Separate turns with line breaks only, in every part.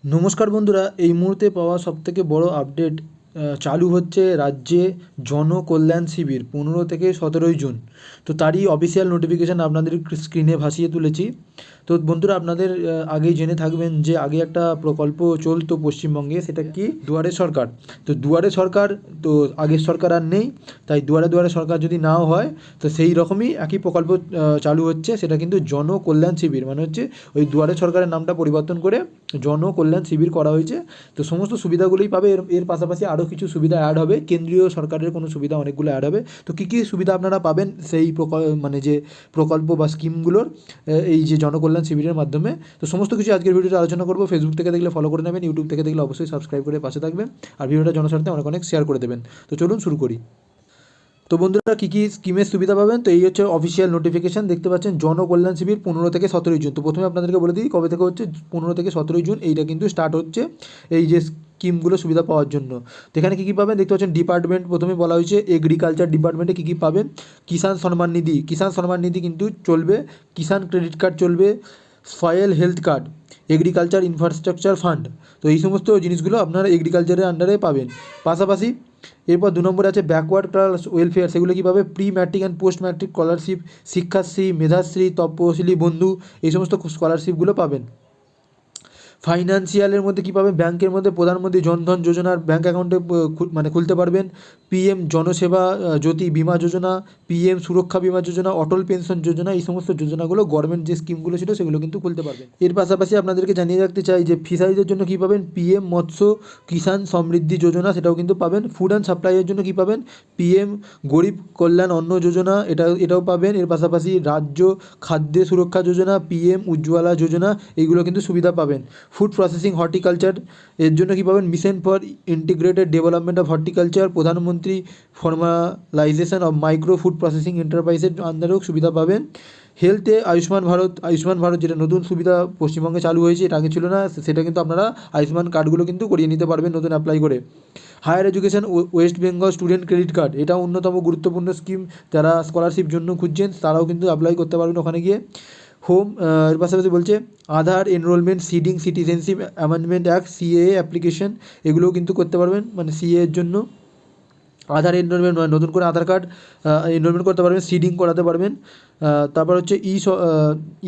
নমস্কার বন্ধুরা, এই মুহূর্তে পাওয়া সবথেকে বড় আপডেট চালু হচ্ছে রাজ্যে জনকল্যাণ শিবির 15 থেকে 17 জুন। তো তারই অফিসিয়াল নোটিফিকেশান আপনাদের স্ক্রিনে ভাসিয়ে তুলেছি। তো বন্ধুরা, আপনাদের আগেই জেনে থাকবেন যে আগে একটা প্রকল্প চলতো পশ্চিমবঙ্গে, সেটা কি দুয়ারে সরকার। তো দুয়ারে সরকার, তো আগের সরকার আর নেই, তাই দুয়ারে দুয়ারে সরকার যদি নাও হয় তো সেই রকমই একই প্রকল্প চালু হচ্ছে, সেটা কিন্তু জনকল্যাণ শিবির, মানে হচ্ছে ওই দুয়ারে সরকারের নামটা পরিবর্তন করে জনকল্যাণ শিবির করা হয়েছে। তো সমস্ত সুবিধাগুলোই পাবে, এর পাশাপাশি আরও কিছু সুবিধা অ্যাড হবে, কেন্দ্রীয় সরকারের কোনো সুবিধা অনেকগুলো অ্যাড হবে। তো কী কী সুবিধা আপনারা পাবেন সেই মানে যে প্রকল্প বা স্কিমগুলোর এই যে জনকল্যাণ শিবিরের মাধ্যমে, তো সমস্ত কিছু আজকের ভিডিওতে আলোচনা করবো। ফেসবুক থেকে দেখলে ফলো করে নেবেন, ইউটিউব থেকে দেখলে অবশ্যই সাবস্ক্রাইব করে পাশে থাকবেন, আর ভিডিওটা জনস্বার্থে অনেক অনেক শেয়ার করে দেবেন। তো চলুন শুরু করি। তো বন্ধুরা, কী কী স্কিমের সুবিধা পাবেন, তো এই হচ্ছে অফিসিয়াল নোটিফিকেশান, দেখতে পাচ্ছেন জনকল্যাণ শিবির 15 থেকে 17 জুন। তো প্রথমে আপনাদেরকে বলে দিই কবে থেকে হচ্ছে। 15 থেকে 17 জুন এইটা কিন্তু স্টার্ট হচ্ছে এই যে স্কিমগুলো সুবিধা পাওয়ার জন্য। তো এখানে কী কী পাবেন দেখতে পাচ্ছেন। ডিপার্টমেন্ট প্রথমে বলা হয়েছে এগ্রিকালচার ডিপার্টমেন্টে কী কী পাবেন। কিষাণ সম্মান নিধি, কিষাণ সম্মান নিধি কিন্তু চলবে, কিষাণ ক্রেডিট কার্ড চলবে, soil health card, agriculture infrastructure fund. তো এই সমস্ত জিনিসগুলো আপনারা এগ্রিকালচারের আন্ডারে পাবেন। পাশাপাশি এরপর 2 নম্বরে আছে ব্যাকওয়ার্ড ক্লাস ওয়েলফেয়ার, সেগুলো কীভাবে pre matric and post matric scholarship, Shikshashree, Medhashree, তপশিলি বন্ধু, এই সমস্ত স্কলারশিপগুলো পাবেন। ফাইন্যান্সিয়ালের মধ্যে কী পাবেন, ব্যাংকের মধ্যে প্রধানমন্ত্রী জনধন যোজনার ব্যাঙ্ক অ্যাকাউন্টে মানে খুলতে পারবেন। পিএম জনসেবা জ্যোতি বিমা যোজনা, পিএম সুরক্ষা বিমা যোজনা, অটল পেনশন যোজনা, এই সমস্ত যোজনাগুলো গভর্নমেন্ট যে স্কিমগুলো ছিল সেগুলো কিন্তু খুলতে পারবেন। এর পাশাপাশি আপনাদেরকে জানিয়ে রাখতে চাই যে ফিশারিজের জন্য কী পাবেন, পিএম মৎস্য কিষাণ সমৃদ্ধি যোজনা, সেটাও কিন্তু পাবেন। ফুড অ্যান্ড সাপ্লাইয়ের জন্য কী পাবেন, পিএম গরিব কল্যাণ অন্ন যোজনা, এটাও পাবেন। এর পাশাপাশি রাজ্য খাদ্য সুরক্ষা যোজনা, পিএম উজ্জ্বলা যোজনা, এইগুলো কিন্তু সুবিধা পাবেন। ফুড প্রসেসিং হর্টিকালচার, এর জন্য কী পাবেন, mission for integrated development of horticulture, প্রধানমন্ত্রী ফর্মালাইজেশন অফ মাইক্রো ফুড প্রসেসিং এন্টারপ্রাইজের আন্ডারেও সুবিধা পাবেন। হেলথে আয়ুষ্মান ভারত, আয়ুষ্মান ভারত যেটা নতুন সুবিধা পশ্চিমবঙ্গে চালু হয়েছে, এটা আগে ছিল না, সেটা কিন্তু আপনারা আয়ুষ্মান কার্ডগুলো কিন্তু করিয়ে নিতে পারবেন নতুন অ্যাপ্লাই করে। Higher education West Bengal student credit card, এটা অন্যতম গুরুত্বপূর্ণ স্কিম, যারা স্কলারশিপ জন্য খুঁজছেন তারাও কিন্তু অ্যাপ্লাই করতে পারবেন ওখানে গিয়ে। হোম, এর পাশাপাশি বলছে Aadhaar enrolment seeding citizenship amendment act CAA application, এগুলোও কিন্তু করতে পারবেন, মানে সিএ এর জন্য আধার এনরোলমেন্ট, নতুন করে আধার কার্ড এনরোলমেন্ট করতে পারবেন, সিডিং করাতে পারবেন। তারপর হচ্ছে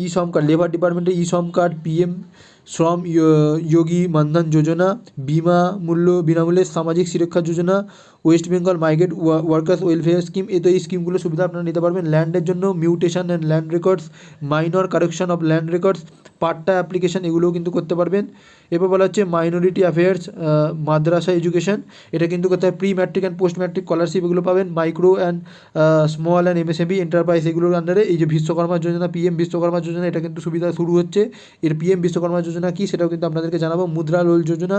ই শ্রম কার্ড, লেবার ডিপার্টমেন্টে ই শ্রম কার্ড, পিএম শ্রম যোগী মানধন যোজনা, বিনামূল্যে Samajik Suraksha Yojana, West Bengal migrant workers welfare scheme, তো এই স্কিমগুলো সুবিধা আপনারা নিতে পারবেন। ল্যান্ডের জন্য mutation and land records, minor correction of land records, patta application, এগুলোও কিন্তু করতে পারবেন। এরপর বলা হচ্ছে মাইনরিটি অ্যাফেয়ার্স, মাদ্রাসা এডুকেশন, এটা কিন্তু করতে হয়। Pre matric and post matric scholarship, এগুলো পাবেন। Micro and small and MSME enterprise, এগুলোর আন্ডারে এই যে বিশ্বকর্মা যোজনা, পিএম বিশ্বকর্মা যোজনা, এটা কিন্তু সুবিধা শুরু হচ্ছে। এর পিএম বিশ্বকর্মা যোজনা কী সেটাও কিন্তু আপনাদেরকে জানাবো। মুদ্রা লোন যোজনা,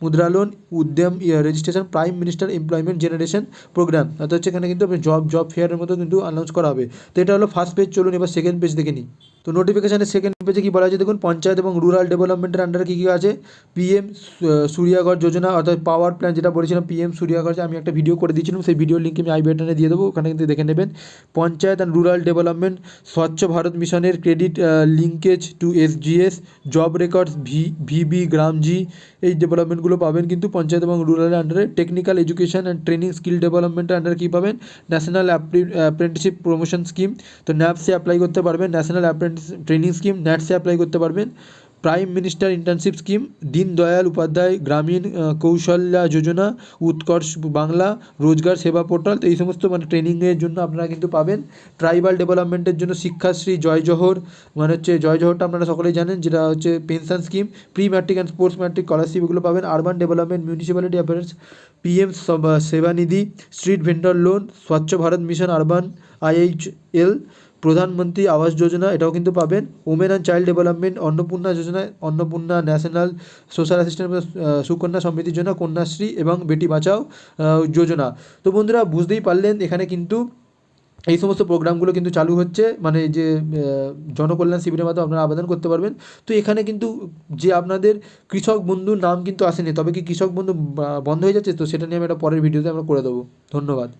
Mudra loan Udyam registration, prime minister employment generation programme, অর্থাৎ হচ্ছে এখানে কিন্তু আপনি জব ফেয়ারের মতো কিন্তু অ্যানাউন্স করা হবে। তো এটা হলো ফার্স্ট পেজ। চলুন এবার সেকেন্ড পেজ দেখে নিই। তো নোটিফিকেশানের সেকেন্ড পেজে কী বলা আছে দেখুন, পঞ্চায়েত এবং রুরাল ডেভেলপমেন্টের আন্ডারে কী কী আছে। পিএম সূর্যাঘর যোজনা, অর্থাৎ পাওয়ার প্ল্যান, যেটা বলেছিলাম পিএম সূর্যাঘর, আমি একটা ভিডিও করে দিয়েছিলাম, সেই ভিডিওর লিঙ্ক আমি আই বাটনে দিয়ে দেবো, ওখানে কিন্তু দেখে নেবেন। পঞ্চায়েত অ্যান্ড রুরাল ডেভেলপমেন্ট, স্বচ্ছ ভারত মিশনের credit linkage to SGS, job records, VB G RAM G, এই ডেভেলপমেন্টগুলো পাবেন কিন্তু পঞ্চায়েত এবং রুরালের আন্ডারে। Technical education and training skill ডেভেলপমেন্টের আন্ডারে কী পাবেন, ন্যাশনাল অ্যাপ্রেন্টিসশিপ প্রমোশন স্কিম, তো ন্যাপসে অ্যাপ্লাই করতে পারবেন। ন্যাশনাল অ্যাপ্রেন্টিস ট্রেনিং স্কিম, ন্যাটসে অ্যাপ্লাই করতে পারবেন। Prime minister internship scheme, Deendayal Upadhyaya Grameen Kaushalya যোজনা, উৎকর্ষ বাংলা, রোজগার সেবা পোর্টাল, তো এই সমস্ত মানে ট্রেনিংয়ের জন্য আপনারা কিন্তু পাবেন। ট্রাইবাল ডেভেলপমেন্টের জন্য শিক্ষাশ্রী, জয় জোহর, মানে হচ্ছে জয় জোহরটা আপনারা সকলেই জানেন, যেটা হচ্ছে pension scheme, pre matric and post matric scholarship, এগুলো পাবেন। Urban development, municipality affairs, PM সেবা নিধি, স্ট্রিট ভেন্ডর লোন, স্বচ্ছ ভারত মিশন আরবান আইএইচএল, প্রধানমন্ত্রী আবাস যোজনা, এটাও কিন্তু পাবেন। Women and child development, Annapurna Yojana, Annapurna national social assistant, Sukanya সমৃদ্ধির জন্য কন্যাশ্রী এবং বেটি বাঁচাও যোজনা। তো বন্ধুরা, বুঝতেই পারলেন এখানে কিন্তু এই সমস্ত প্রোগ্রামগুলো কিন্তু চালু হচ্ছে, মানে যে জনকল্যাণ শিবিরের মাধ্যমে আপনারা আবেদন করতে পারবেন। তো এখানে কিন্তু যে আপনাদের কৃষক বন্ধুর নাম কিন্তু আসেনি, তবে কি কৃষক বন্ধু বন্ধ হয়ে যাচ্ছে, তো সেটা নিয়ে আমি একটা পরের ভিডিওতে আমরা করে দেবো। ধন্যবাদ।